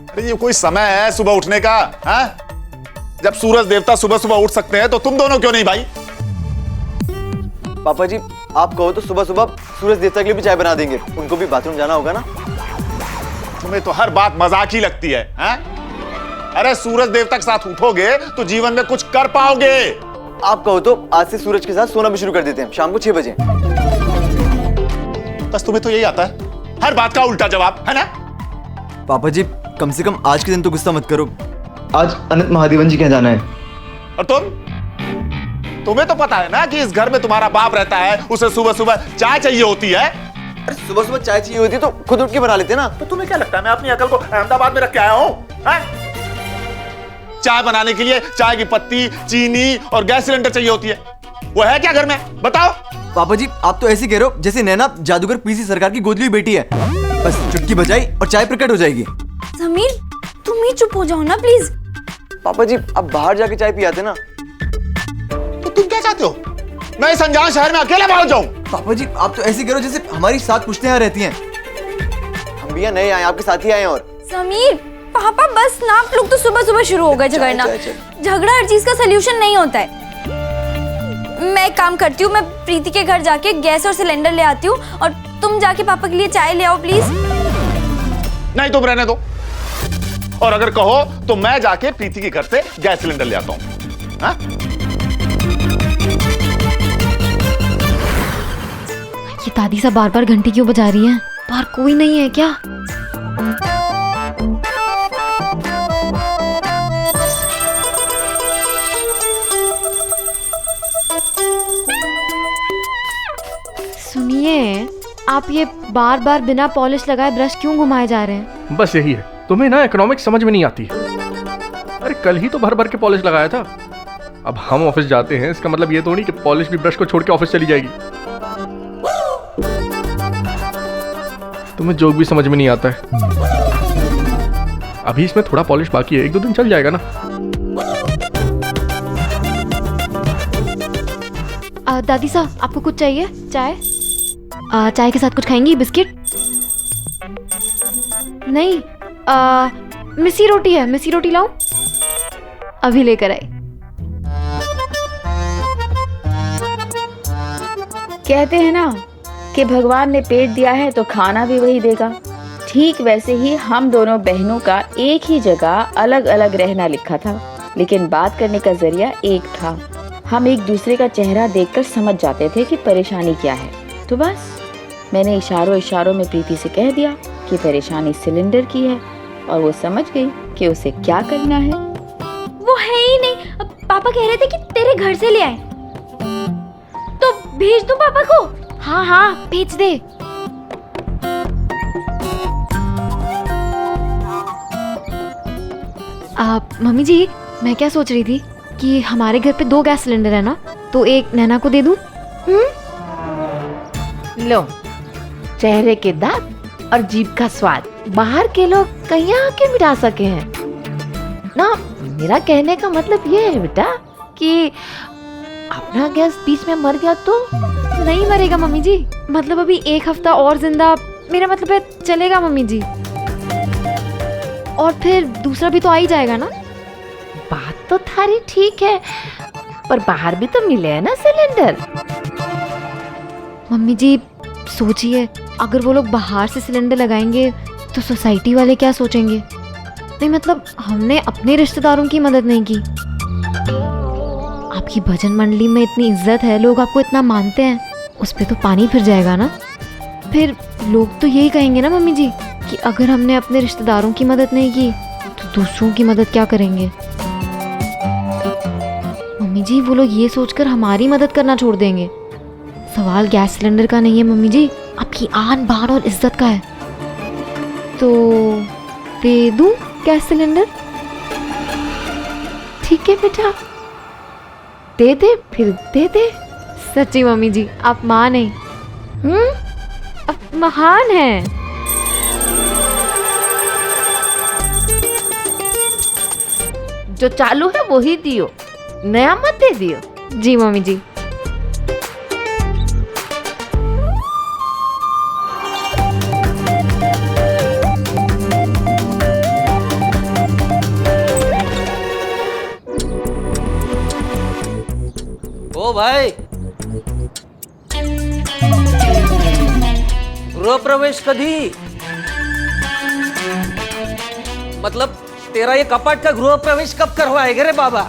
अरे ये कोई समय है सुबह उठने का? हाँ, जब सूरज देवता सुबह सुबह उठ सकते हैं तो तुम दोनों क्यों नहीं भाई? पापा जी आप कहो तो सुबह सुबह सूरज देवता के लिए भी चाय बना देंगे, उनको भी बाथरूम जाना होगा ना। तुम्हें तो हर बात मजाक ही लगती है, हाँ? अरे सूरज देवता के साथ उठोगे तो जीवन में कुछ कर पाओगे। आप कहो तो आज से सूरज के साथ सोना भी शुरू कर देते हैं, शाम को 6 बजे। बस तुम्हें तो यही आता है, हर बात का उल्टा जवाब, है ना? पापा जी कम से कम आज के दिन तो गुस्सा मत करो, आज अनंत महादेवन जी के यहाँ जाना है। और तुम्हें तो पता है ना कि इस घर में तुम्हारा बाप रहता है, उसे सुबह सुबह चाय चाहिए होती है। अरे सुबह सुबह चाय चाहिए होती तो खुद उठ के बना लेते ना। तो तुम्हें क्या लगता है मैं अपनी अकल को अहमदाबाद में रख के आया हूँ? चाय बनाने के लिए चाय की पत्ती, चीनी और गैस सिलेंडर चाहिए होती है, वो है क्या घर में? बताओ। पापा जी आप तो ऐसे कह रहे हो जैसे नैना जादूगर पीसी सरकार की गोदली बेटी है, बस चुटकी बजाई और चाय प्रकट हो जाएगी। समीर तुम ही चुप हो जाओ ना प्लीज। पापा जी अब बाहर जाके चाय पियाते ना। तो तुम क्या चाहते हो, मैं इस अनजान शहर में अकेले भाग जाऊं? पापा जी आप तो ऐसे कह रहे हो जैसे हमारी 7 पुश्तें यहाँ रहती हैं। हम भी यहाँ नए आए, आपके साथ ही आए हैं। और समीर पापा बस ना, आप लोग तो सुबह सुबह शुरू हो गए झगड़ना। झगड़ा हर चीज का सलूशन नहीं होता है। मैं एक काम करती हूँ, मैं प्रीति के घर जाके गैस और सिलेंडर ले आती हूँ और तुम जाके पापा के लिए चाय ले आओ प्लीज। नहीं तुम रहने दो, और अगर कहो तो मैं जाके प्रीति के घर से गैस सिलेंडर ले आता हूँ। हाँ? ये दादी सा बार बार घंटी क्यों बजा रही है? बाहर कोई नहीं है क्या? सुनिए, आप ये बार बार बिना पॉलिश लगाए ब्रश क्यों घुमाए जा रहे हैं? बस यही है, तुम्हें ना इकोनॉमिक्स समझ में नहीं आती। अरे कल ही तो भर भर के पॉलिश लगाया था। अब हम ऑफिस जाते हैं, इसका मतलब ये तो नहीं कि पॉलिश भी ब्रश को छोड़ के ऑफिस चली जाएगी। तुम्हें जोक भी समझ में नहीं आता है। अभी इसमें थोड़ा पॉलिश बाकी है, 1-2 दिन चल जाएगा ना। दादी साहब आपको कुछ चाहिए? चाय? चाय के साथ कुछ खाएंगी? बिस्किट? नहीं, मिस्सी रोटी है, मिस्सी रोटी लाऊं? अभी लेकर आई। कहते हैं ना कि भगवान ने पेट दिया है तो खाना भी वही देगा। ठीक वैसे ही हम दोनों बहनों का एक ही जगह अलग अलग रहना लिखा था, लेकिन बात करने का जरिया एक था। हम एक दूसरे का चेहरा देखकर समझ जाते थे कि परेशानी क्या है। तो बस मैंने इशारों इशारों में प्रीति से कह दिया कि परेशानी सिलेंडर की है, और वो समझ गई कि उसे क्या करना है। वो है ही नहीं, पापा कह रहे थे कि तेरे घर से ले आए, तो भेज दो पापा को। हाँ हाँ भेज दे। मम्मी जी मैं क्या सोच रही थी कि हमारे घर पे 2 गैस सिलेंडर है ना, तो एक नैना को दे दूं? लो, चेहरे के दाग और जीभ का स्वाद बाहर के लोग कहीं आके मिटा सके हैं ना। मेरा कहने का मतलब ये है बेटा कि अपना गैस बीच में मर गया तो नहीं मरेगा मम्मी जी, मतलब अभी 1 हफ्ता और जिंदा, मेरा मतलब है चलेगा मम्मी जी। और फिर दूसरा भी तो आ ही जाएगा ना। बात तो थारी ठीक है, पर बाहर भी तो मिले है ना सिलेंडर। मम्मी जी सोचिए, अगर वो लोग बाहर से सिलेंडर लगाएंगे तो सोसाइटी वाले क्या सोचेंगे? नहीं मतलब हमने अपने रिश्तेदारों की मदद नहीं की। आपकी भजन मंडली में इतनी इज्जत है, लोग आपको इतना मानते हैं, उस पे तो पानी फिर जाएगा ना। फिर लोग तो यही कहेंगे ना मम्मी जी कि अगर हमने अपने रिश्तेदारों की मदद नहीं की तो दूसरों की मदद क्या करेंगे? मम्मी जी वो लोग ये सोचकर हमारी मदद करना छोड़ देंगे। सवाल गैस सिलेंडर का नहीं है मम्मी जी, आपकी आन बान और इज्जत का है। तो दे दूं गैस सिलेंडर? ठीक है बेटा, दे दे, फिर दे दे। सच्ची मम्मी जी आप मां नहीं, आप महान हैं। जो चालू है वो ही दियो, नया मत दे दियो। जी मम्मी जी। भाई, गृह प्रवेश कधी? मतलब तेरा ये कपाट का गृह प्रवेश कब करवाएगा रे बाबा?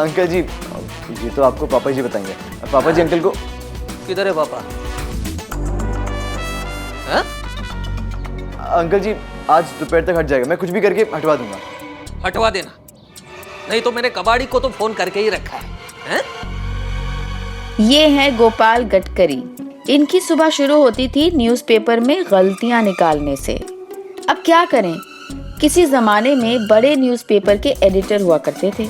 अंकल जी, ये तो आपको पापा जी बताएंगे। पापा जी अंकल को। किधर है पापा? हाँ? अंकल जी आज दोपहर तक हट जाएगा, मैं कुछ भी करके हटवा दूंगा। हटवा देना, नहीं तो मैंने कबाड़ी को तो फोन करके ही रखा है, हैं? ये है गोपाल गडकरी। इनकी सुबह शुरू होती थी न्यूज़पेपर में गलतियां निकालने से। अब क्या करें, किसी जमाने में बड़े न्यूज़पेपर के एडिटर हुआ करते थे।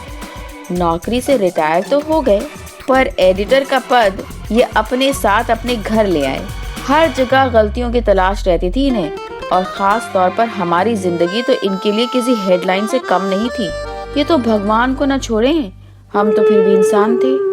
नौकरी से रिटायर तो हो गए, पर एडिटर का पद ये अपने साथ अपने घर ले आए। हर जगह गलतियों की तलाश रहती थी इन्हें, और ख़ास तौर पर हमारी ज़िंदगी तो इनके लिए किसी हेडलाइन से कम नहीं थी। ये तो भगवान को न छोड़े, हम तो फिर भी इंसान थे।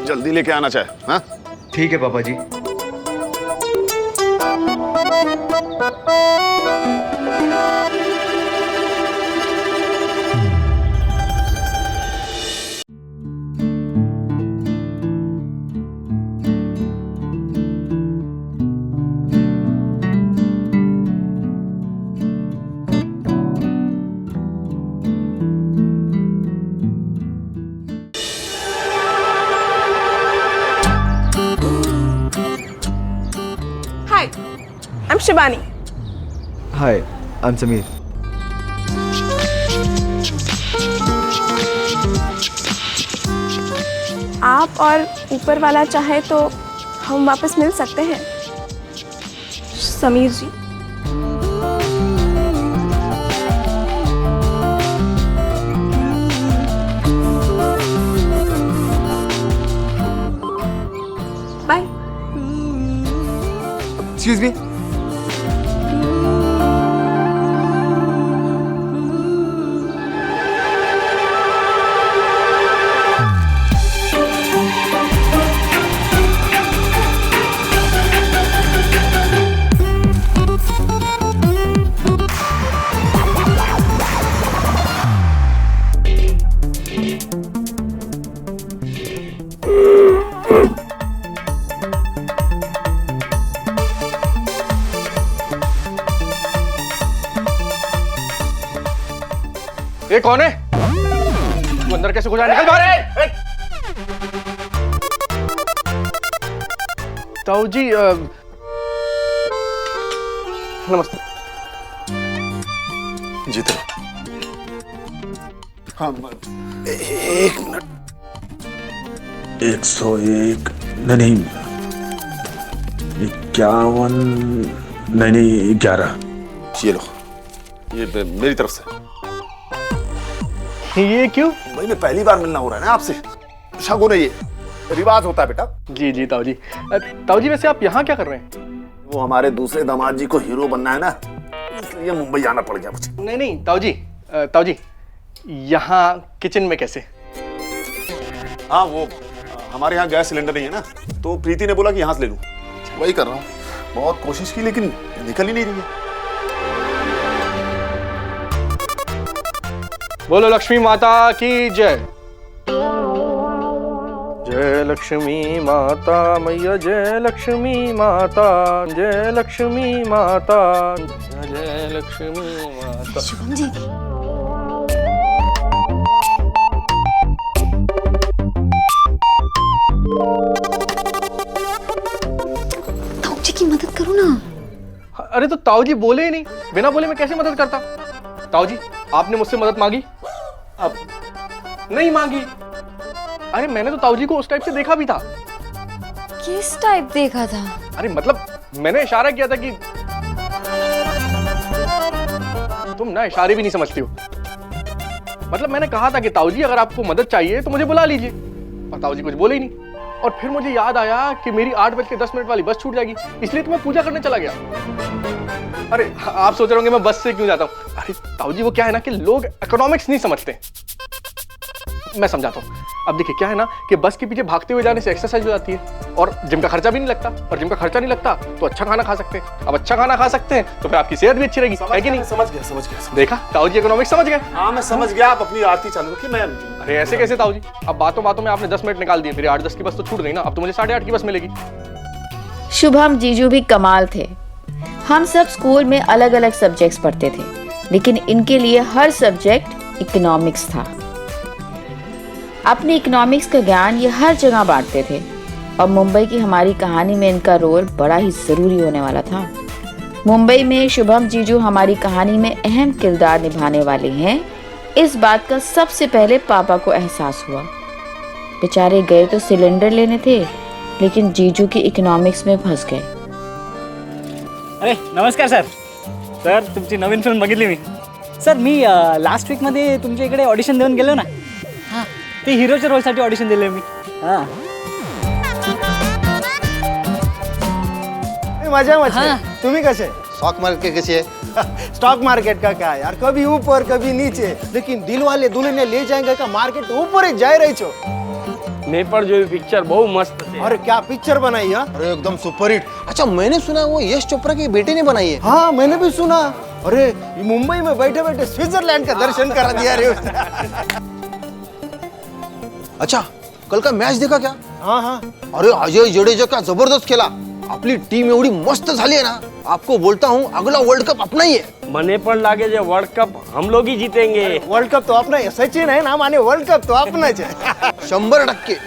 जल्दी लेके आना चाहे। हाँ ठीक है पापा जी। Hi, I'm Shivani. Hi, I am Sameer. आप और ऊपर वाला चाहे तो हम वापस मिल सकते हैं, समीर जी। बाय। Excuse me. ये कौन है? तू अंदर कैसे घुसा? निकल बाहर! ताऊ जी नमस्ते। जीते हाँ, 1 मिनट। 101 नहीं 51 नहीं 11। ये लो, ये मेरी तरफ से। ये क्यों? भाई मैं पहली बार मिलना हो रहा है ना आपसे, शगुन है, ये रिवाज होता है बेटा। जी जी ताऊ जी। ताऊ जी वैसे आप यहाँ क्या कर रहे हैं? वो हमारे दूसरे दामाद जी को हीरो बनना है ना, इसलिए मुंबई आना पड़ गया मुझे। नहीं नहीं ताऊ जी यहाँ किचन में कैसे? हाँ वो हमारे यहाँ गैस सिलेंडर नहीं है ना, तो प्रीति ने बोला कि यहाँ से ले लूं, वही कर रहा हूँ। बहुत कोशिश की लेकिन निकल ही नहीं रही है। बोलो लक्ष्मी माता की जय। जय लक्ष्मी माता मैया, जय लक्ष्मी माता, जय लक्ष्मी माता, जय लक्ष्मी माता। शुभम जी, ताऊ जी की मदद करो ना। अरे तो ताऊ जी बोले ही नहीं, बिना बोले मैं कैसे मदद करता? ताऊ जी, आपने मुझसे मदद मांगी? अब नहीं मांगी। अरे मैंने तो ताऊ जी को उस टाइप से देखा भी था। किस टाइप देखा था? अरे मतलब मैंने इशारा किया था कि तुम ना इशारे भी नहीं समझती हो। मतलब मैंने कहा था कि ताऊ जी अगर आपको मदद चाहिए तो मुझे बुला लीजिए, और ताऊ जी कुछ बोले ही नहीं। और फिर मुझे याद आया कि मेरी 8:10 वाली बस छूट जाएगी, इसलिए तो मैं पूजा करने चला गया। अरे आप सोच रहे होंगे मैं बस से क्यों जाता हूँ। अरे ताऊ जी वो क्या है ना कि लोग इकोनॉमिक्स नहीं समझते। मैं समझाता हूँ। अब देखिए क्या है ना कि बस के पीछे भागते हुए जाने से एक्सरसाइज हो जाती है और जिम का खर्चा भी नहीं लगता, और जिम का खर्चा नहीं लगता तो अच्छा खाना खा सकते हैं। अब अच्छा खाना खा सकते हैं तो फिर आपकी सेहत भी अच्छी रहेगी, है कि नहीं? समझ गया। देखा, ताऊ जी इकोनॉमिक्स समझ गए। हाँ मैं समझ गया। आप अपनी आरती चालू रखिए, मैं अरे ऐसे कैसे ताऊ जी? अब बातों बातों में आपने 10 मिनट निकाल दिए। मेरी 8:10 की बस तो छूट गई ना, अब तो मुझे 8:30 की बस मिलेगी। शुभम जीजू भी कमाल थे। हम सब स्कूल में अलग अलग सब्जेक्ट्स पढ़ते थे, लेकिन इनके लिए हर सब्जेक्ट इकोनॉमिक्स था। अपने इकोनॉमिक्स का ज्ञान ये हर जगह बांटते थे, और मुंबई की हमारी कहानी में इनका रोल बड़ा ही जरूरी होने वाला था। मुंबई में शुभम जीजू हमारी कहानी में अहम किरदार निभाने वाले हैं, इस बात का सबसे पहले पापा को एहसास हुआ। बेचारे गए तो सिलेंडर लेने थे, लेकिन जीजू की इकोनॉमिक्स में फंस गए। अरे नमस्कार सर. सर तुमची नवीन फिल्म बघितली मी. सर मी लास्ट वीकमध्ये तुमच्या इकडे ऑडिशन देऊन गेलो ना. हां ते हिरोच्या रोलसाठी ऑडिशन दिले मी. हां मजा तुम्ही कसे? स्टॉक मार्केट कैसे है? स्टॉक मार्केट का क्या है यार, कभी ऊपर कभी नीचे, लेकिन दिल वाले दुल्हने ले जाएंगे का मार्केट तो ऊपर ही जा रही छो. मैं पर जो पिक्चर बहुत मस्त है. अरे क्या पिक्चर बनाई है? अरे एकदम सुपर हिट. अच्छा मैंने सुना वो यश चोपड़ा की बेटे ने बनाई है. हाँ मैंने भी सुना. अरे मुंबई में बैठे बैठे स्विट्जरलैंड का दर्शन करा दिया रे उसने. अच्छा कल का मैच देखा क्या? हाँ हाँ. अरे अजय जडेजा का जबरदस्त खेला. आपली टीम एवढी मस्त झाली है ना, आपको बोलता हूँ अगला वर्ल्ड कप अपना ही है. मने पण लागे जो वर्ल्ड कप हम लोग ही जीतेंगे. वर्ल्ड कप तो अपना है. सचिन है ना माने वर्ल्ड कप तो अपना है. 100%.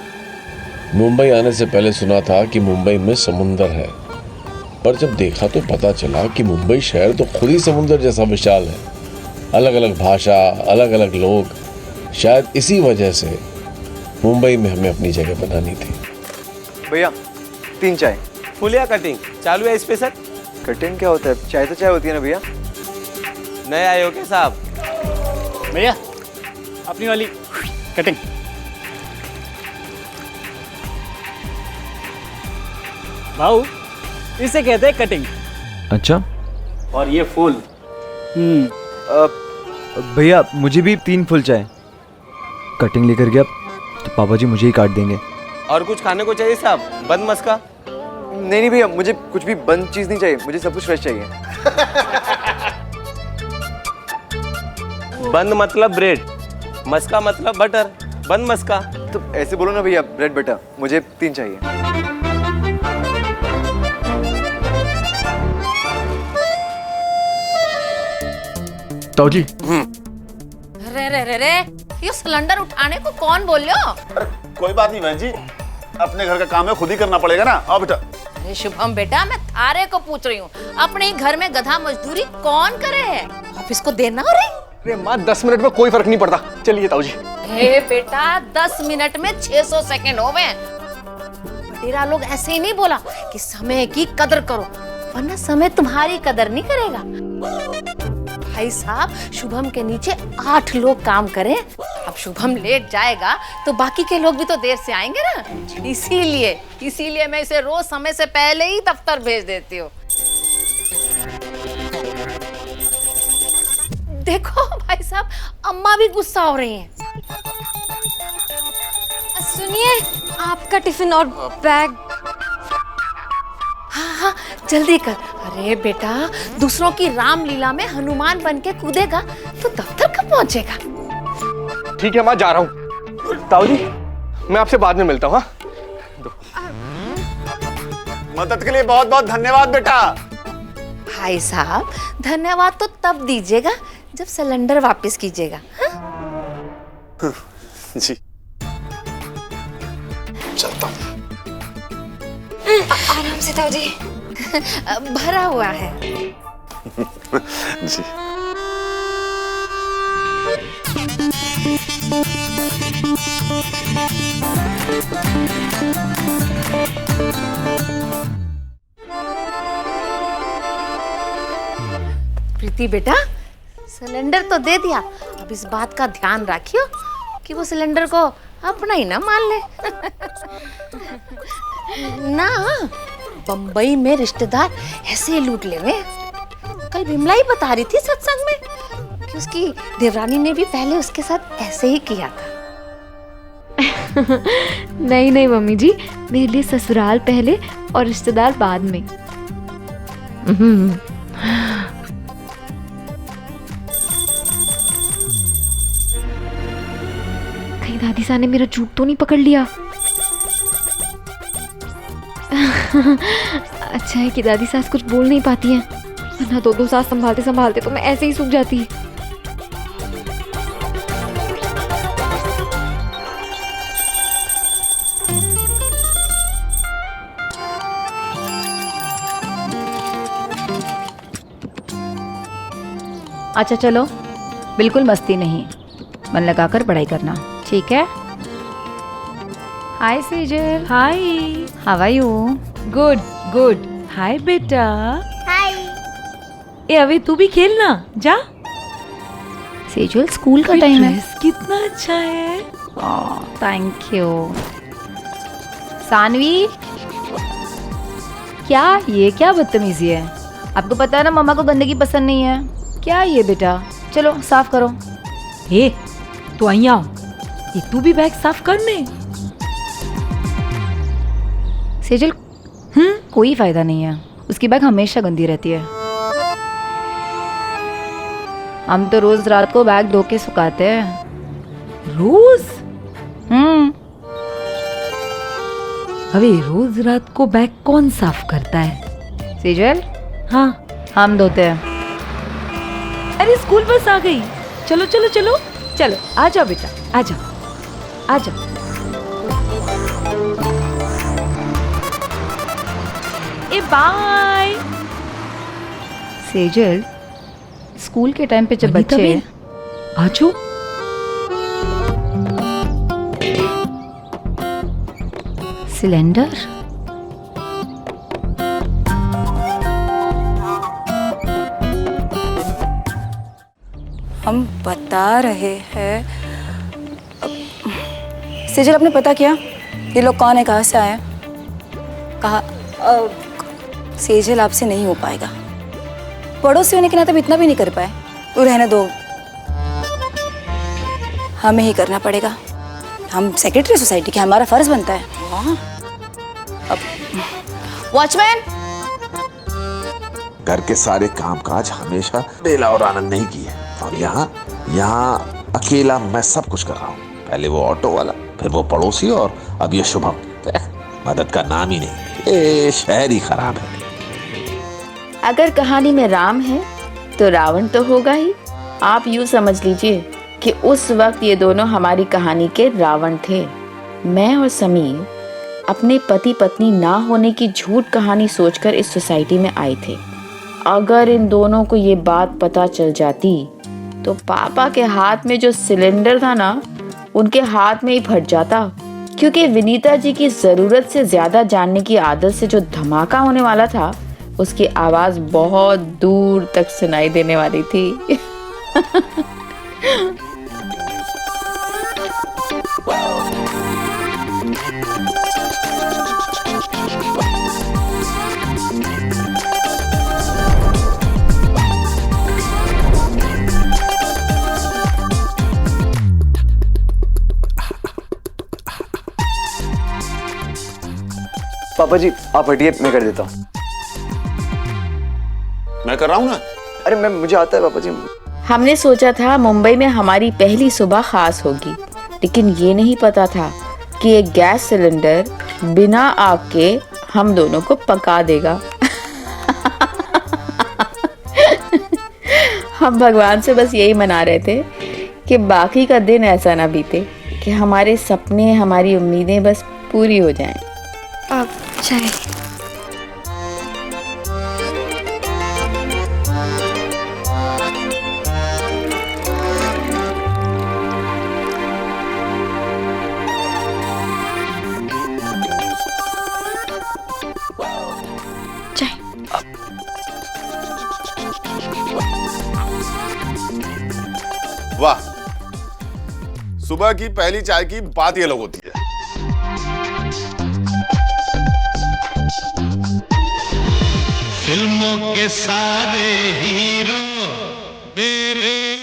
मुंबई आने से पहले सुना था कि मुंबई में समुंदर है, पर जब देखा तो पता चला कि मुंबई शहर तो खुद ही समुंदर जैसा विशाल है. अलग अलग भाषा, अलग अलग लोग. शायद इसी वजह से मुंबई में हमें अपनी जगह बनानी थी. भैया 3 चाय. फुल या कटिंग चालू है स्पेशल? कटिंग क्या होता है? चाय तो चाय होती है ना भैया. नए आए हो क्या साहब? भैया अपनी वाली कटिंग. भाऊ इसे कहते हैं कटिंग. अच्छा. और ये फुल. भैया मुझे भी 3 फुल चाय. कटिंग लेकर गया तो पापा जी मुझे ही काट देंगे. और कुछ खाने को चाहिए साहब? बंद मस्का? नहीं भैया, मुझे कुछ भी बंद चीज नहीं चाहिए, मुझे सब कुछ फ्रेश चाहिए. बंद मतलब ब्रेड, मस्का मतलब बटर. बंद मस्का. तो ऐसे बोलो ना भैया, ब्रेड बटर. मुझे 3 चाहिए. ताऊ जी. रे रे रे रे, ये सिलेंडर उठाने को कौन बोल रहे हो? अरे कोई बात नहीं बहन जी, अपने घर का काम है खुद ही करना पड़ेगा ना. आओ बेटा. अरे शुभम बेटा, मैं थारे को पूछ रही हूँ, अपने ही घर में गधा मजदूरी कौन करे है? ऑफिस को देना हो रही? अरे माँ 10 मिनट में कोई फर्क नहीं पड़ता. चलिए ताऊ जी. हे बेटा 10 मिनट में 600 सेकंड हो गए. बटेरा लोग ऐसे ही नहीं बोला कि समय की कदर करो, वरना समय तुम्हारी कदर नहीं करेगा. भाई साहब शुभम के नीचे 8 लोग काम करें. अब शुभम लेट जाएगा तो बाकी के लोग भी तो देर से आएंगे ना. इसीलिए मैं इसे रोज समय से पहले ही दफ्तर भेज देती हूँ. देखो भाई साहब, अम्मा भी गुस्सा हो रही हैं. सुनिए, आपका टिफिन और बैग. हाँ जल्दी कर. अरे बेटा, दूसरों की रामलीला में हनुमान बन के कूदेगा तो दफ्तर कब पहुंचेगा? ठीक है माँ, जा रहा हूँ. ताऊ जी मैं आपसे बाद में मिलता हूँ. मदद के लिए बहुत बहुत धन्यवाद बेटा. भाई साहब धन्यवाद तो तब दीजिएगा जब सिलेंडर वापस कीजिएगा. जी चलता हूँ. आराम से ताऊ जी. भरा हुआ है. जी. प्रीति बेटा, सिलेंडर तो दे दिया, अब इस बात का ध्यान रखियो कि वो सिलेंडर को अपना ही ना मान ले। ना बम्बई में रिश्तेदार ऐसे ही लूट लेवे। कल बिमला ही बता रही थी सत्संग में कि उसकी देवरानी ने भी पहले उसके साथ ऐसे ही किया था। नहीं नहीं मम्मी जी, मेरे लिए ससुराल पहले और रिश्तेदार बाद में। कहीं दादी सा ने मेरा झूठ तो नहीं पकड़ लिया। अच्छा है कि दादी सास कुछ बोल नहीं पाती हैं, वरना दो सास संभालते संभालते तो मैं ऐसे ही सूख जाती। अच्छा चलो, बिल्कुल मस्ती नहीं, मन लगाकर पढ़ाई करना, ठीक है? Hi Sejal. Hi. How are you? Good good. Hi बेटा। हाय। ए अभी तू भी खेलना जा। सेजल स्कूल का टाइम है। कितना अच्छा है। Thank you. सानवी, क्या ये क्या बदतमीजी है? आपको पता है ना मम्मा को गंदगी पसंद नहीं है। क्या ये बेटा, चलो साफ करो। हे तू અહીંયા ये तू भी बैग साफ करने। सेजल, कोई फायदा नहीं है, उसकी बैग हमेशा गंदी रहती है। हम तो रोज रात को बैग धो के सुखाते हैं। रोज? अबे रोज रात को बैग कौन साफ करता है? सेजल, हाँ हम धोते हैं। अरे स्कूल बस आ गई, चलो चलो चलो चलो, आ जाओ बेटा, आ जाओ आ जाओ। ए बाय। सेजल, स्कूल के टाइम पे जब बच्चे आ जाओ। सिलेंडर, हम बता रहे हैं। सेजल, आपने पता किया ये लोग कौन है, कहाँ से आए हैं? कहा सेजल, आपसे नहीं हो पाएगा। पड़ोसी होने के नाते इतना भी नहीं कर पाए, तो रहने दो, हमें ही करना पड़ेगा। हम सेक्रेटरी सोसाइटी के, हमारा फर्ज बनता है। हाँ। अब वॉचमैन, घर के सारे कामकाज हमेशा बेला और आनंद नहीं किए, और यहाँ अकेला मैं सब कुछ कर रहा हूँ। पहले वो ऑटो वाला, फिर वो पड़ोसी, और अब ये शुभम। मदद का नाम ही नहीं। ये शहर ही खराब है। अगर कहानी में राम है तो रावण तो होगा ही। आप यूँ समझ लीजिए कि उस वक्त ये दोनों हमारी कहानी के रावण थे। मैं और समीर अपने पति पत्नी ना होने की झूठ कहानी सोचकर इस सोसाइटी में आए थे। अगर इन दोनों को ये बात पता चल जाती तो पापा के हाथ में जो सिलेंडर था ना, उनके हाथ में ही फट जाता। क्योंकि विनीता जी की ज़रूरत से ज़्यादा जानने की आदत से जो धमाका होने वाला था, उसकी आवाज़ बहुत दूर तक सुनाई देने वाली थी। पापा जी आप हटिए, मैं कर देता हूँ। मैं कर रहा हूँ ना। अरे मैं, मुझे आता है पापा जी। हमने सोचा था मुंबई में हमारी पहली सुबह खास होगी, लेकिन ये नहीं पता था कि एक गैस सिलेंडर बिना आग के हम दोनों को पका देगा। हम भगवान से बस यही मना रहे थे कि बाकी का दिन ऐसा ना बीते, कि हमारे सपने, हमारी उम्मीदें बस पूरी हो जाएं। अब चाय। वाह, सुबह की पहली चाय की बात ये लोग होती है। फिल्मों के सारे हीरो मेरे